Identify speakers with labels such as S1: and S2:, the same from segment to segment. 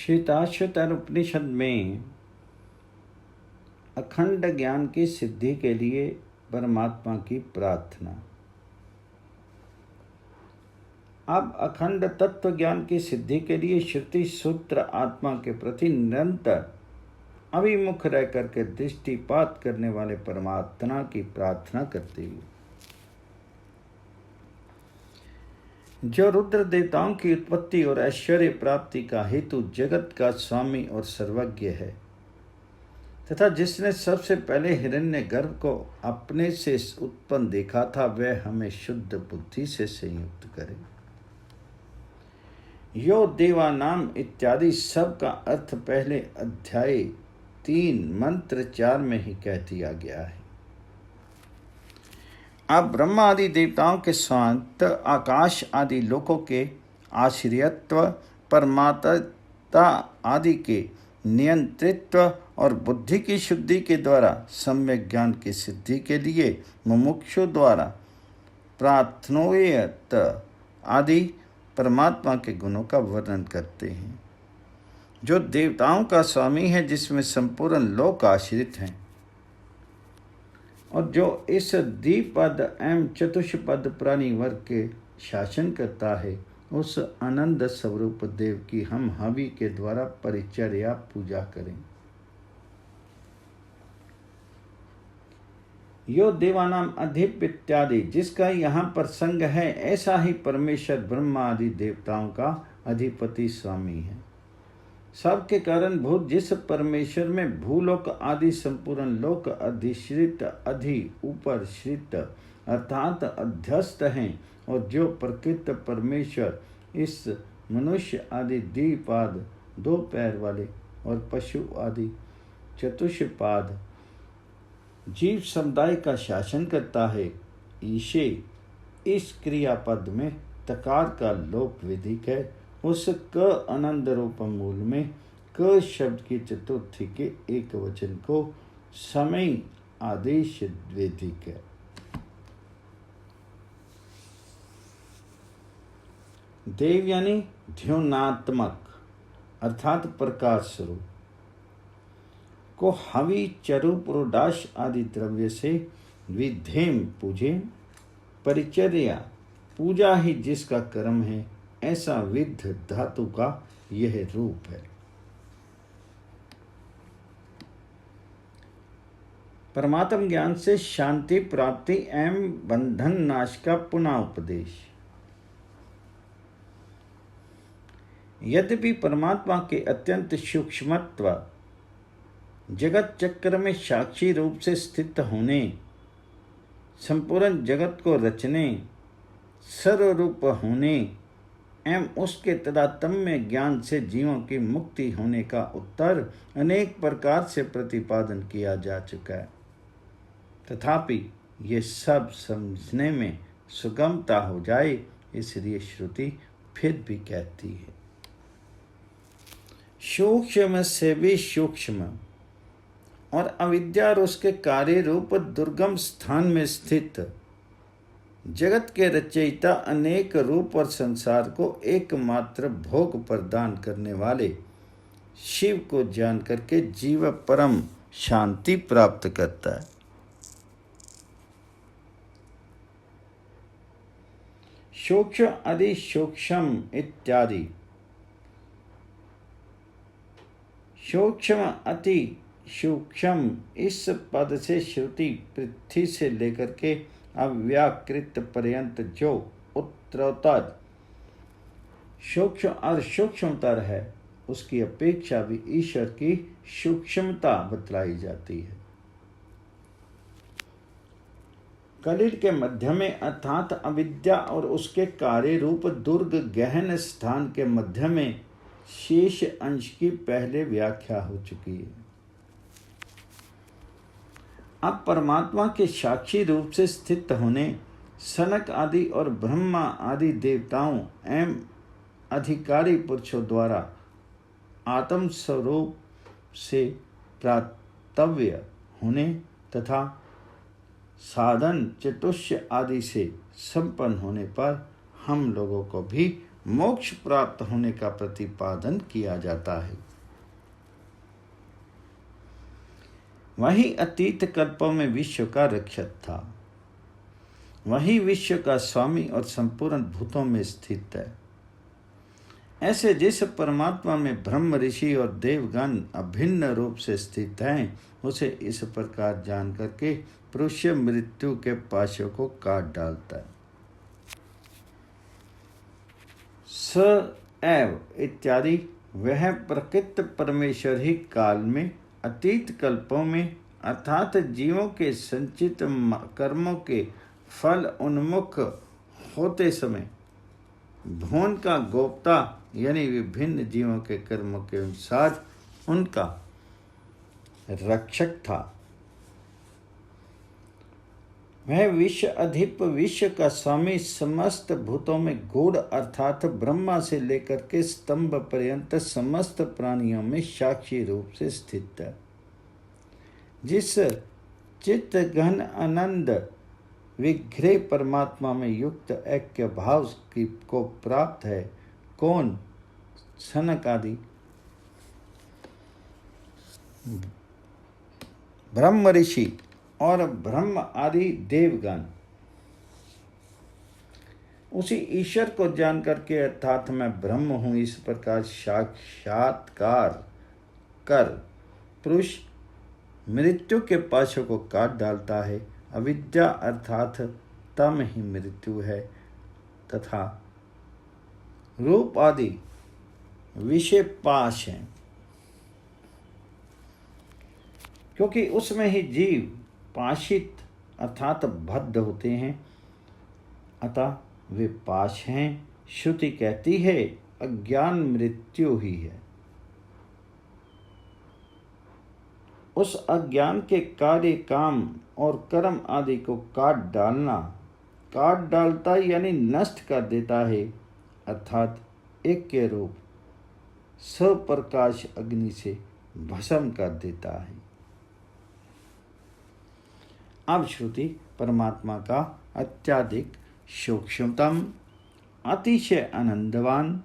S1: श्वेताश्वतर उपनिषद में अखंड ज्ञान की सिद्धि के लिए परमात्मा की प्रार्थना। अब अखंड तत्व ज्ञान की सिद्धि के लिए श्रुति सूत्र आत्मा के प्रति निरंतर अभिमुख रह करके दृष्टिपात करने वाले परमात्मा की प्रार्थना करती है, जो रुद्र देवताओं की उत्पत्ति और ऐश्वर्य प्राप्ति का हेतु जगत का स्वामी और सर्वज्ञ है, तथा जिसने सबसे पहले हिरण्यगर्भ को अपने से उत्पन्न देखा था, वह हमें शुद्ध बुद्धि से संयुक्त करे। यो देवानाम इत्यादि सब का अर्थ पहले अध्याय 3 मंत्र 4 में ही कह दिया गया है। अब ब्रह्मा आदि देवताओं के स्वांत आकाश आदि लोकों के आश्रयत्व, परमात्मा आदि के नियंत्रित्व और बुद्धि की शुद्धि के द्वारा सम्यक ज्ञान की सिद्धि के लिए मुमुक्षु द्वारा प्रार्थनोयत आदि परमात्मा के गुणों का वर्णन करते हैं, जो देवताओं का स्वामी है, जिसमें संपूर्ण लोक आश्रित हैं, और जो इस द्विपद एवं चतुष्पद प्राणी वर्ग के शासन करता है, उस आनंद स्वरूप देव की हम हवि के द्वारा परिचर्या पूजा करें। यो देवानाम अधिप इत्यादि जिसका यहाँ पर संग है, ऐसा ही परमेश्वर ब्रह्मा आदि देवताओं का अधिपति स्वामी है। सबके कारण भूत जिस परमेश्वर में भूलोक आदि संपूर्ण लोक अधिश्रित ऊपर श्रित अर्थात अध्यस्त हैं, और जो प्रकृत परमेश्वर इस मनुष्य आदि द्विपाद 2 पैर वाले और पशु आदि चतुष्पाद जीव समुदाय का शासन करता है, ईशे इस क्रियापद में तकार का लोप विधिक है। उस क आनंद रूप मूल में क शब्द की चतुर्थी के एक वचन को समय आदेश वेदिक है। देव यानी ध्योनात्मक अर्थात प्रकाश स्वरूप को हवि चरु पुरोडाश आदि द्रव्य से विधेम पूजे। परिचर्या पूजा ही जिसका कर्म है, ऐसा विध धातु का यह रूप है। परमात्म ज्ञान से शांति प्राप्ति एवं बंधन नाश का पुनः उपदेश। यद्यपि परमात्मा के अत्यंत सूक्ष्मत्व, जगत चक्र में साक्षी रूप से स्थित होने, संपूर्ण जगत को रचने, सर्वरूप होने एवं उसके तादात्म्य ज्ञान से जीवों की मुक्ति होने का उत्तर अनेक प्रकार से प्रतिपादन किया जा चुका है, तथापि ये सब समझने में सुगमता हो जाए, इसलिए श्रुति फिर भी कहती है, सूक्ष्म से भी सूक्ष्म और अविद्या और उसके कार्य रूप दुर्गम स्थान में स्थित जगत के रचयिता अनेक रूप और संसार को एकमात्र भोग प्रदान करने वाले शिव को जान करके जीव परम शांति प्राप्त करता है। सूक्ष्म अति सूक्ष्म इत्यादि सूक्ष्म अति सूक्ष्म इस पद से श्रुति पृथ्वी से लेकर के अव्याकृत पर्यंत जो उत्तरोत्तर सूक्ष्म और सूक्ष्मतर है, उसकी अपेक्षा भी ईश्वर की सूक्ष्मता बतलाई जाती है। कलिल के मध्य में अर्थात अविद्या और उसके कार्य रूप दुर्ग गहन स्थान के मध्य में शेष अंश की पहले व्याख्या हो चुकी है। अब परमात्मा के साक्षी रूप से स्थित होने, सनक आदि और ब्रह्मा आदि देवताओं एवं अधिकारी पुरुषों द्वारा आत्म स्वरूप से प्राप्तव्य होने तथा साधन चतुष्य आदि से संपन्न होने पर हम लोगों को भी मोक्ष प्राप्त होने का प्रतिपादन किया जाता है। वही अतीत कल्पों में विश्व का रक्षक था, वही विश्व का स्वामी और संपूर्ण भूतों में स्थित है। ऐसे जिस परमात्मा में ब्रह्म ऋषि और देवगण अभिन्न रूप से स्थित हैं, उसे इस प्रकार जान करके पुरुष मृत्यु के पाशों को काट डालता है। स एव इत्यादि वह प्रकृत परमेश्वर ही काल में अतीत कल्पों में अर्थात जीवों के संचित कर्मों के फल उन्मुख होते समय भुवन का गोप्ता यानी विभिन्न जीवों के कर्मों के अनुसार उनका रक्षक था। वह विश्व अधिप विश्व का स्वामी समस्त भूतों में गूढ़ अर्थात ब्रह्मा से लेकर के स्तंभ पर्यंत समस्त प्राणियों में साक्षी रूप से स्थित है। जिस चित्त घन आनंद विग्रह परमात्मा में युक्त ऐक्य भाव को प्राप्त है, कौन सनक आदि ब्रह्म ऋषि और ब्रह्म आदि देवगण उसी ईश्वर को जान करके अर्थात मैं ब्रह्म हूँ इस प्रकार साक्षात्कार कर पुरुष मृत्यु के पाशों को काट डालता है। अविद्या अर्थात तम ही मृत्यु है तथा रूप आदि विषय पाश हैं, क्योंकि उसमें ही जीव पाशित अर्थात बद्ध होते हैं, अतः वे पाश हैं। श्रुति कहती है अज्ञान मृत्यु ही है। उस अज्ञान के कार्य काम और कर्म आदि को काट डालता यानी नष्ट कर देता है, अर्थात एक के रूप सप्रकाश अग्नि से भस्म कर देता है। अब श्रुति परमात्मा का अत्याधिक सूक्ष्मतम अतिशय आनंदवान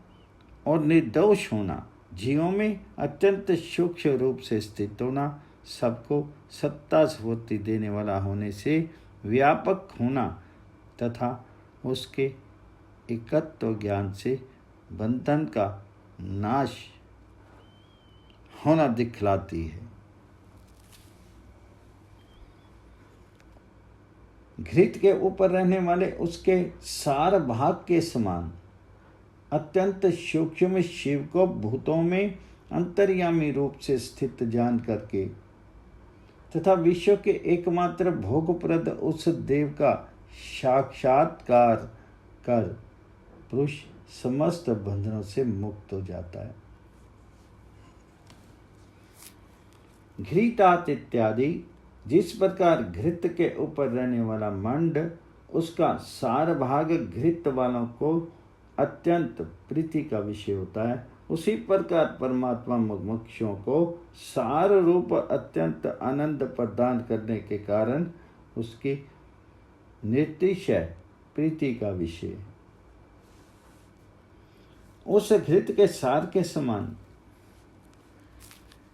S1: और निर्दोष होना, जीवों में अत्यंत सूक्ष्म रूप से स्थित होना, सबको सत्ता स्फूर्ति देने वाला होने से व्यापक होना तथा उसके एकत्व ज्ञान से बंधन का नाश होना दिखलाती है। घृत के ऊपर रहने वाले उसके सार भाग के समान अत्यंत सूक्ष्म शिव को भूतों में अंतर्यामी रूप से स्थित जान करके तथा विश्व के एकमात्र भोगप्रद उस देव का साक्षात्कार कर पुरुष समस्त बंधनों से मुक्त हो जाता है। घृतात इत्यादि जिस प्रकार घृत के ऊपर रहने वाला मंड उसका सार भाग घृत वालों को अत्यंत प्रीति का विषय होता है, उसी प्रकार परमात्मा मुमुक्षुओं को सार रूप अत्यंत आनंद प्रदान करने के कारण उसकी नितिशय प्रीति का विषय है। उस घृत के सार के समान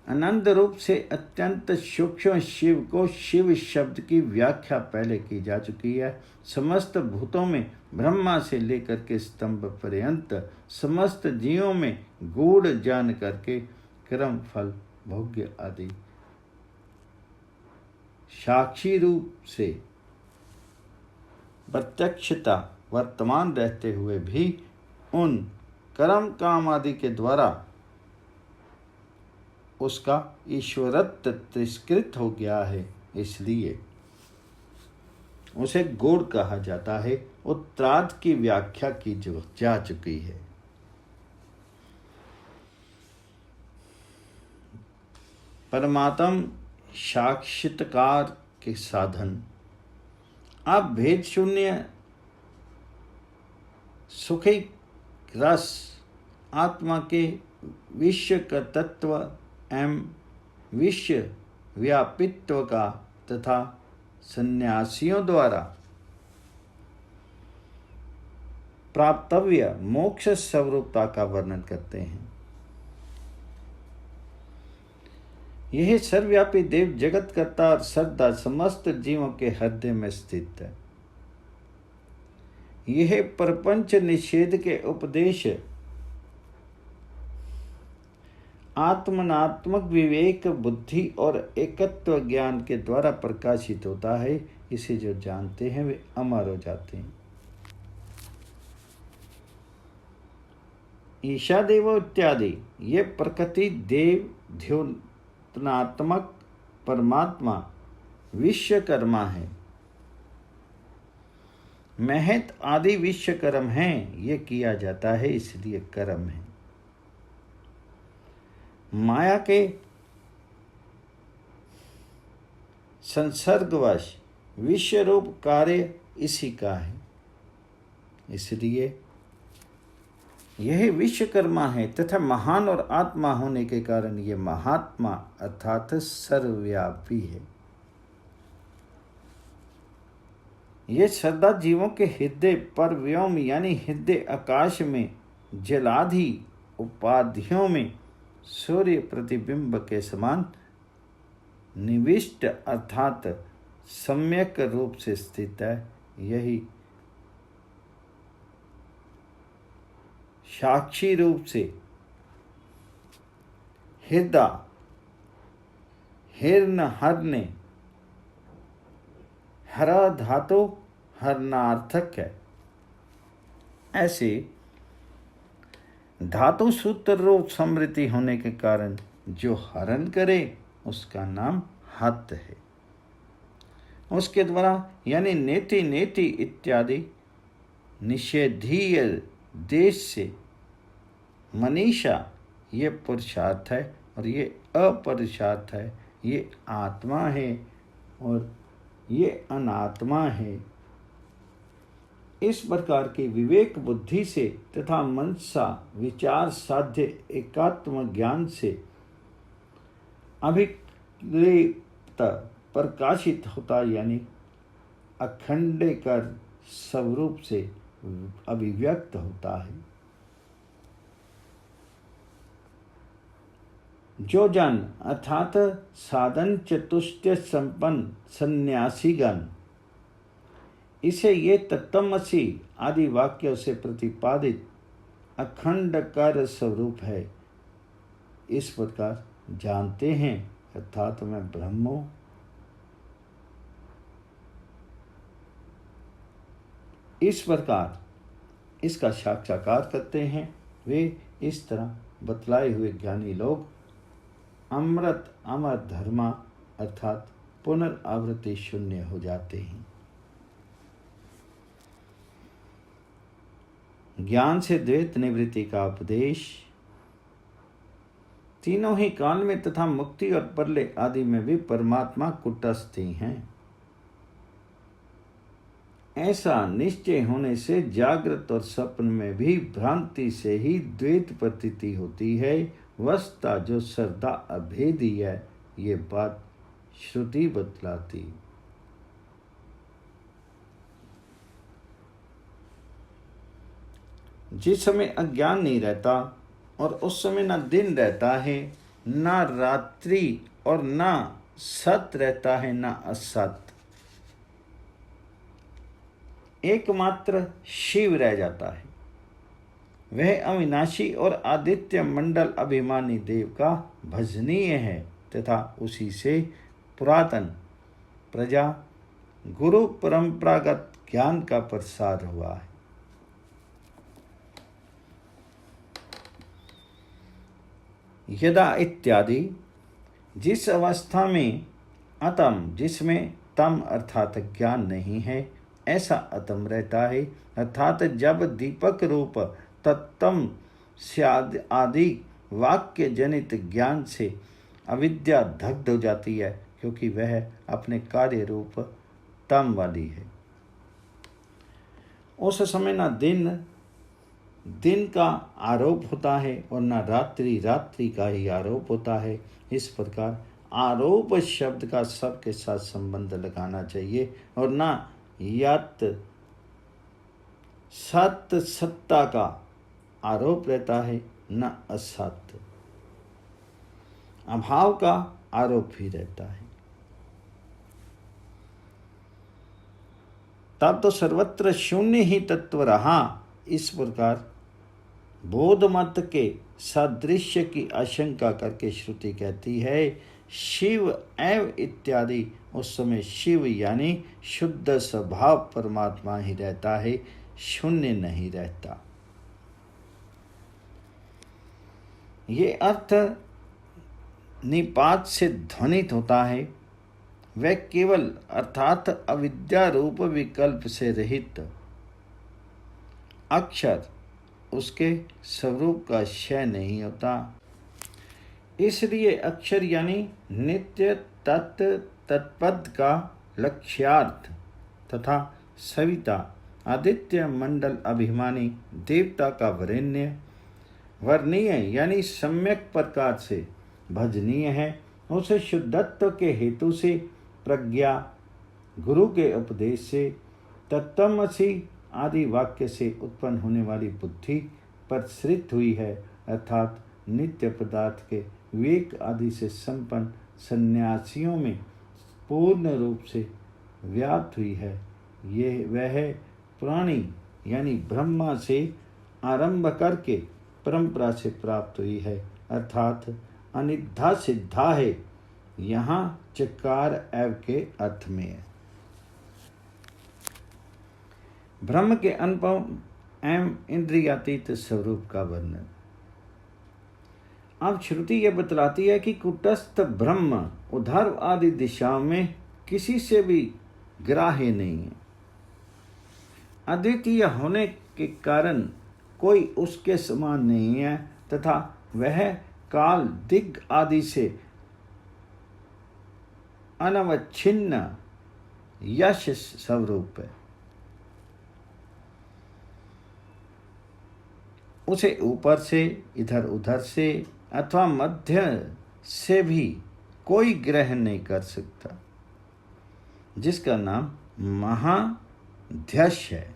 S1: आनंद रूप से अत्यंत सूक्ष्म शिव को शिव शब्द की व्याख्या पहले की जा चुकी है। समस्त भूतों में ब्रह्मा से लेकर के स्तंभ पर्यंत समस्त जीवों में गूढ़ जान करके कर्म फल भोग्य आदि साक्षी रूप से प्रत्यक्षता वर्तमान रहते हुए भी उन कर्म काम आदि के द्वारा उसका ईश्वरत्व तिरस्कृत हो गया है, इसलिए उसे गूढ़ कहा जाता है। उत्तरार्ध की व्याख्या की जा चुकी है। परमात्म साक्षात्कार के साधन। अब भेद शून्य सुखी रस आत्मा के विश्व का तत्व एवं विश्व व्यापित्व का तथा सन्यासियों द्वारा प्राप्तव्य मोक्ष स्वरूपता का वर्णन करते हैं। यह सर्वव्यापी देव जगत कर्ता और सदा समस्त जीवों के हृदय में स्थित है। यह प्रपंच निषेध के उपदेश आत्मनात्मक विवेक बुद्धि और एकत्व ज्ञान के द्वारा प्रकाशित होता है। इसे जो जानते हैं वे अमर हो जाते हैं। ईशा देव इत्यादि ये प्रकृति देव ध्योतनात्मक परमात्मा विश्वकर्मा है। महत आदि विश्वकर्म हैं। ये किया जाता है इसलिए कर्म है। माया के संसर्गवश विश्वरूप कार्य इसी का है, इसलिए यह विश्वकर्मा है तथा महान और आत्मा होने के कारण यह महात्मा अर्थात सर्वव्यापी है। यह सदा जीवों के हृदय पर व्योम यानी हृदय आकाश में जलाधि उपाधियों में सूर्य प्रतिबिंब के समान निविष्ट अर्थात सम्यक रूप से स्थित है। यही साक्षी रूप से हृदय हिर्ण हरने हरा धातु हरणार्थक है। ऐसे धातु सूत्र रूप समृद्धि होने के कारण जो हरण करे उसका नाम हत है। उसके द्वारा यानी नेति नेति इत्यादि निषेधीय देश से मनीषा ये पुरुषार्थ है और ये अपुरुषार्थ है। ये आत्मा है और ये अनात्मा है। इस प्रकार की विवेक बुद्धि से तथा मनसा विचार साध्य एकात्म ज्ञान से अभिक्लिप्त प्रकाशित होता यानी अखंडेकर स्वरूप से अभिव्यक्त होता है। जो जन अर्थात साधन चतुष्टय संपन्न सन्यासीगण इसे ये तत्त्वमसि आदि वाक्यों से प्रतिपादित अखंड कार्य स्वरूप है इस प्रकार जानते हैं अर्थात मैं ब्रह्म हूं। इस प्रकार इसका साक्षात्कार करते हैं वे इस तरह बतलाए हुए ज्ञानी लोग अमृत अमर धर्मा अर्थात पुनरावृत्ति शून्य हो जाते हैं। ज्ञान से द्वैत निवृत्ति का उपदेश तीनों ही काल में तथा मुक्ति और प्रलय आदि में भी परमात्मा कुटस्थ ही हैं। ऐसा निश्चय होने से जागृत और स्वप्न में भी भ्रांति से ही द्वैत प्रतीति होती है। वस्तुतः जो सर्वदा अभेदी है ये बात श्रुति बतलाती। जिस समय अज्ञान नहीं रहता और उस समय ना दिन रहता है ना रात्रि और ना सत रहता है ना असत, एकमात्र शिव रह जाता है। वह अविनाशी और आदित्य मंडल अभिमानी देव का भजनीय है तथा उसी से पुरातन प्रजा गुरु परंपरागत ज्ञान का प्रसार हुआ है। यदा इत्यादि जिस अवस्था में अतम जिसमें तम अर्थात ज्ञान नहीं है ऐसा अतम रहता है अर्थात जब दीपक रूप तत्तम आदि वाक्य जनित ज्ञान से अविद्या दग्ध हो जाती है क्योंकि वह अपने कार्य रूप तम वाली है। उस समय न दिन का आरोप होता है और न रात्रि का ही आरोप होता है। इस प्रकार आरोप शब्द का सबके साथ संबंध लगाना चाहिए और न यत सत्य सत्ता का आरोप रहता है, न असत्य। अभाव का आरोप ही रहता है। तब तो सर्वत्र शून्य ही तत्व रहा। इस प्रकार बोध मत के सादृश्य की आशंका करके श्रुति कहती है शिव एव इत्यादि। उस समय शिव यानी शुद्ध स्वभाव परमात्मा ही रहता है, शून्य नहीं रहता। ये अर्थ निपात से ध्वनित होता है। वह केवल अर्थात अविद्या रूप विकल्प से रहित अक्षर उसके स्वरूप का क्षय नहीं होता। इसलिए अक्षर यानी नित्य तत्व तत्पद का लक्ष्यार्थ तथा सविता आदित्य मंडल अभिमानी देवता का वर्णीय यानी सम्यक प्रकार से भजनीय है। उसे शुद्धत्व के हेतु से प्रज्ञा, गुरु के उपदेश से, तत्त्वमसि आदि वाक्य से उत्पन्न होने वाली बुद्धि प्रसृत हुई है, अर्थात नित्य पदार्थ के विवेक आदि से संपन्न सन्यासियों में पूर्ण रूप से व्याप्त हुई है। ये वह पुराणी यानी ब्रह्मा से आरंभ करके परंपरा से प्राप्त हुई है, अर्थात अनिद्धा सिद्धा है। यहाँ चकार एव के अर्थ में है। ब्रह्म के अनुपम एवं इंद्रियातीत स्वरूप का वर्णन। अब श्रुति यह बतलाती है कि कुटस्थ ब्रह्म उधर्व आदि दिशाओं में किसी से भी ग्राह्य नहीं है। अद्वितीय होने के कारण कोई उसके समान नहीं है तथा वह काल दिग्ग आदि से अनवच्छिन्न यश स्वरूप है। उसे ऊपर से, इधर उधर से अथवा मध्य से भी कोई ग्रहण नहीं कर सकता, जिसका नाम महाध्यक्ष है।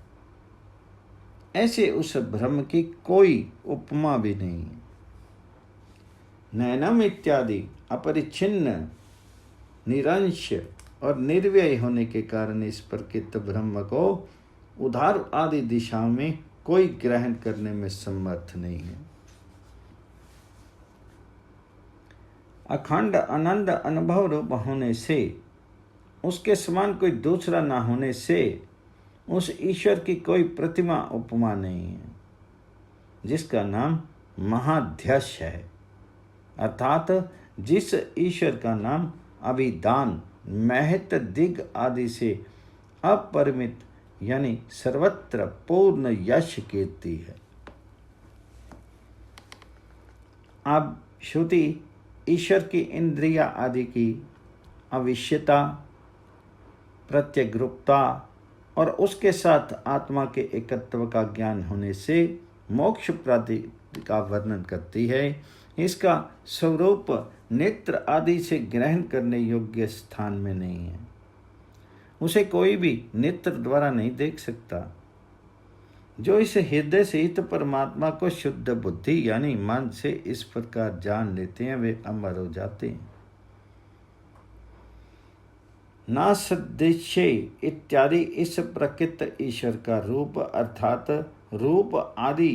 S1: ऐसे उस ब्रह्म की कोई उपमा भी नहीं है। नैनम इत्यादि अपरिच्छिन्न, निरंश और निर्व्यय होने के कारण इस प्रकृत ब्रह्म को उधार आदि दिशाओं में कोई ग्रहण करने में समर्थ नहीं है। अखंड आनंद अनुभव रूप होने से, उसके समान कोई दूसरा न होने से उस ईश्वर की कोई प्रतिमा उपमा नहीं है, जिसका नाम महाध्यक्ष है, अर्थात जिस ईश्वर का नाम अभिदान, महत, दिग्ग आदि से अपरिमित यानी सर्वत्र पूर्ण यश कीर्ति है। अब श्रुति ईश्वर की इंद्रिया आदि की अविष्यता, प्रत्यग्रुपता और उसके साथ आत्मा के एकत्व का ज्ञान होने से मोक्ष प्राप्ति का वर्णन करती है। इसका स्वरूप नेत्र आदि से ग्रहण करने योग्य स्थान में नहीं है। उसे कोई भी नेत्र द्वारा नहीं देख सकता। जो इस हृदय सहित परमात्मा को शुद्ध बुद्धि यानी मन से इस प्रकार जान लेते हैं, वे अमर हो जाते हैं। ना सदृश्य इत्यादि इस प्रकृत ईश्वर का रूप अर्थात रूप आदि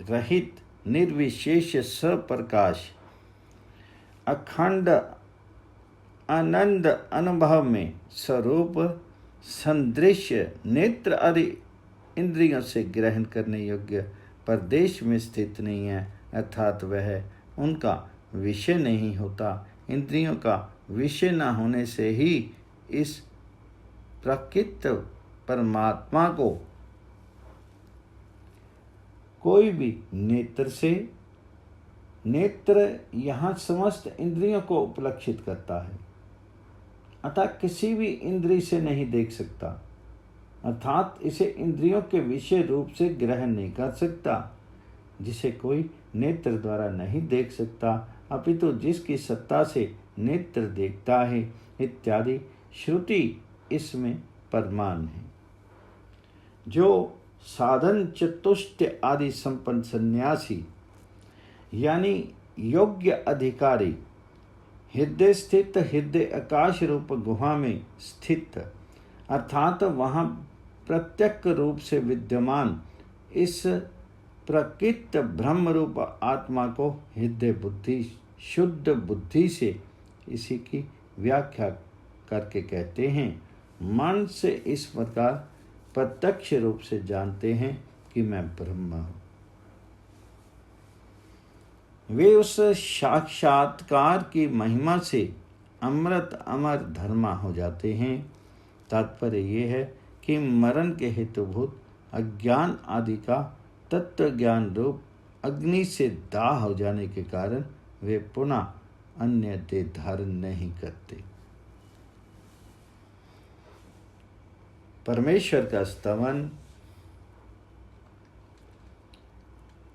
S1: रहित निर्विशेष सप्रकाश अखंड आनंद अनुभव में स्वरूप संदृश्य नेत्र आदि इंद्रियों से ग्रहण करने योग्य प्रदेश में स्थित नहीं है, अर्थात वह उनका विषय नहीं होता। इंद्रियों का विषय न होने से ही इस प्रकृत परमात्मा को कोई भी नेत्र यहाँ समस्त इंद्रियों को उपलक्षित करता है, अतः किसी भी इंद्रिय से नहीं देख सकता, अर्थात इसे इंद्रियों के विषय रूप से ग्रहण नहीं कर सकता, जिसे कोई नेत्र द्वारा नहीं देख सकता, अपितु जिसकी सत्ता से नेत्र देखता है इत्यादि श्रुति इसमें प्रमाण है। जो साधन चतुष्ट आदि संपन्न सन्यासी यानी योग्य अधिकारी हृदय स्थित हृदय आकाश रूप गुहा में स्थित अर्थात वहाँ प्रत्यक्ष रूप से विद्यमान इस प्रकृत ब्रह्म रूप आत्मा को हृदय बुद्धि शुद्ध बुद्धि से इसी की व्याख्या करके कहते हैं। मन से इस प्रकार प्रत्यक्ष रूप से जानते हैं कि मैं ब्रह्म हूँ। वे उस साक्षात्कार की महिमा से अमृत अमर धर्मा हो जाते हैं। तात्पर्य ये है कि मरण के हेतुभूत अज्ञान आदि का तत्व ज्ञान रूप अग्नि से दाह हो जाने के कारण वे पुनः अन्य देह धारण नहीं करते। परमेश्वर का स्तवन।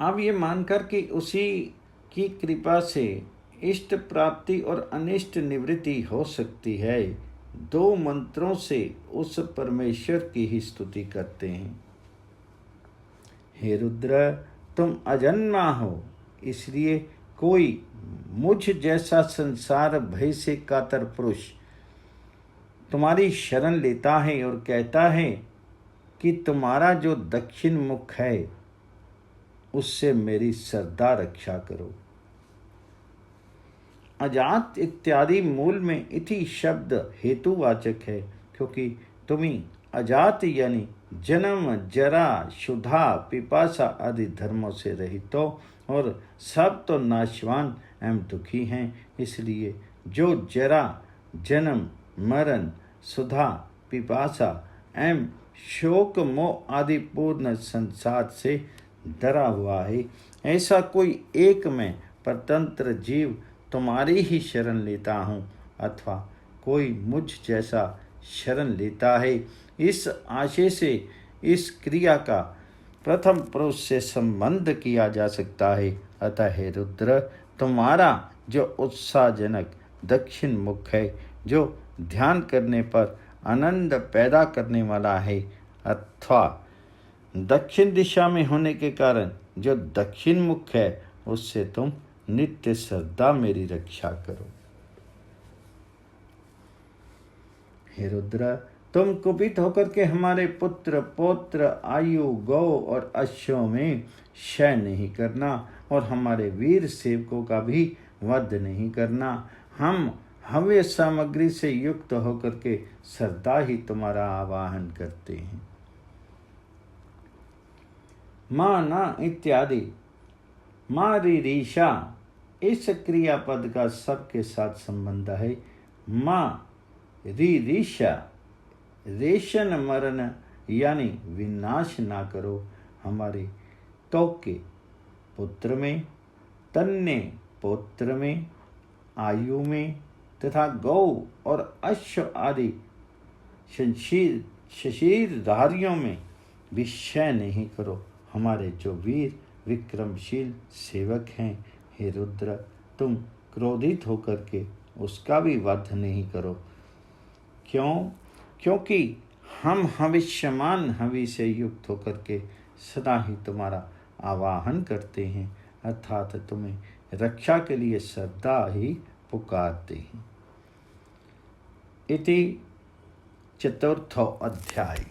S1: अब ये मानकर कि उसी की कृपा से इष्ट प्राप्ति और अनिष्ट निवृत्ति हो सकती है, दो मंत्रों से उस परमेश्वर की ही स्तुति करते हैं। हे रुद्र, तुम अजन्मा हो, इसलिए कोई मुझ जैसा संसार भय से कातर पुरुष तुम्हारी शरण लेता है और कहता है कि तुम्हारा जो दक्षिण मुख है उससे मेरी श्रद्धा रक्षा करो। अजात इत्यादि मूल में इति शब्द हेतुवाचक है, क्योंकि तुम्ही अजात यानी जन्म जरा क्षुधा पिपासा आदि धर्मों से रहित हो और सब तो नाशवान एवं दुखी हैं। इसलिए जो जरा जन्म मरण सुधा पिपासा एवं शोक मोह आदि पूर्ण संसार से डरा हुआ है, ऐसा कोई एक में परतंत्र जीव तुम्हारी ही शरण लेता हूँ अथवा कोई मुझ जैसा शरण लेता है, इस आशय से इस क्रिया का प्रथम पुरुष से संबंध किया जा सकता है। अतः हे रुद्र, तुम्हारा जो उत्साहजनक दक्षिण मुख है, जो ध्यान करने पर आनंद पैदा करने वाला है, अथवा दक्षिण दिशा में होने के कारण जो दक्षिण मुख है, उससे तुम नित्य श्रद्धा मेरी रक्षा करो। हे रुद्र, तुम कुपित होकर के हमारे पुत्र पौत्र आयु गौ और अश्वों में क्षय नहीं करना और हमारे वीर सेवकों का भी वध नहीं करना। हम हव्य सामग्री से युक्त होकर के श्रद्धा ही तुम्हारा आवाहन करते हैं। माँ न इत्यादि माँ रीषा इस क्रियापद का सबके साथ संबंध है। माँ रीषा रेशन मरण यानी विनाश ना करो हमारे तोके पुत्र में, तन्ने पौत्र में, आयु में तथा गौ और अश्व आदि शशीरधारियों में विषय नहीं करो हमारे जो वीर विक्रमशील सेवक हैं। हे रुद्र, तुम क्रोधित होकर के उसका भी वध नहीं करो। क्यों? क्योंकि हम हविष्यमान हवि से युक्त होकर के सदा ही तुम्हारा आवाहन करते हैं, अर्थात तुम्हें रक्षा के लिए श्रद्धा ही पुकारते हैं। इति चतुर्थो अध्याय।